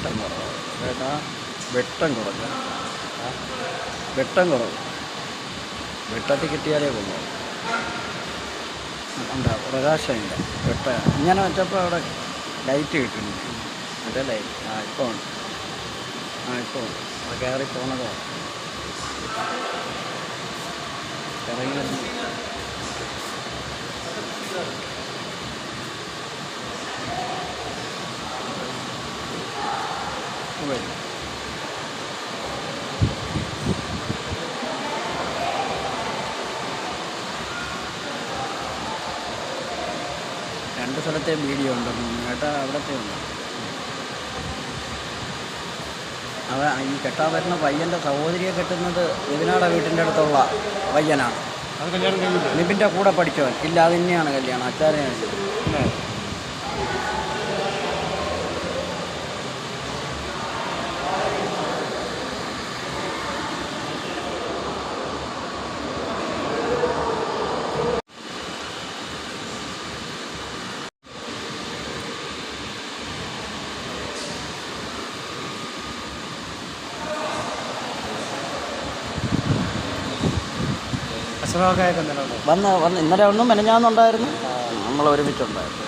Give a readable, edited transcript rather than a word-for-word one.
പ്രകാശം കുറവ് ചേട്ടാ, വെട്ടം കുറഞ്ഞ വെട്ടം കുറവ്. വെട്ടത്തിൽ കിട്ടിയാലേ കൊള്ളൂ. എന്താ പ്രകാശമില്ല, ഇങ്ങനെ വെച്ചപ്പോൾ അവിടെ ലൈറ്റ് കിട്ടുന്നു. മറ്റേ ലൈറ്റ് ഇപ്പോൾ ഉണ്ട്. ഇപ്പോൾ ഉണ്ട്. അത് കയറി പോണതോ ഇറങ്ങി വരുന്നു. വരും. രണ്ട് സ്ഥലത്തെ വീഡിയോ ഉണ്ടെന്ന് കേട്ടാ, അവിടത്തെ ഉണ്ട്. ഈ കെട്ടാൻ വരുന്ന പയ്യൻ്റെ സഹോദരിയെ കെട്ടുന്നത് നിബിനാടെ വീട്ടിൻ്റെ അടുത്തുള്ള പയ്യനാണ്. നിബിൻ്റെ കൂടെ പഠിച്ചവൻ. ഇല്ല, അത് തന്നെയാണ് കല്യാണം. അച്ചാരെയാണ്. വന്ന് ഇന്നലെ ഒന്നും മെനഞ്ഞാന്നുണ്ടായിരുന്നു. നമ്മൾ ഒരുമിച്ചുണ്ടായിരുന്നു.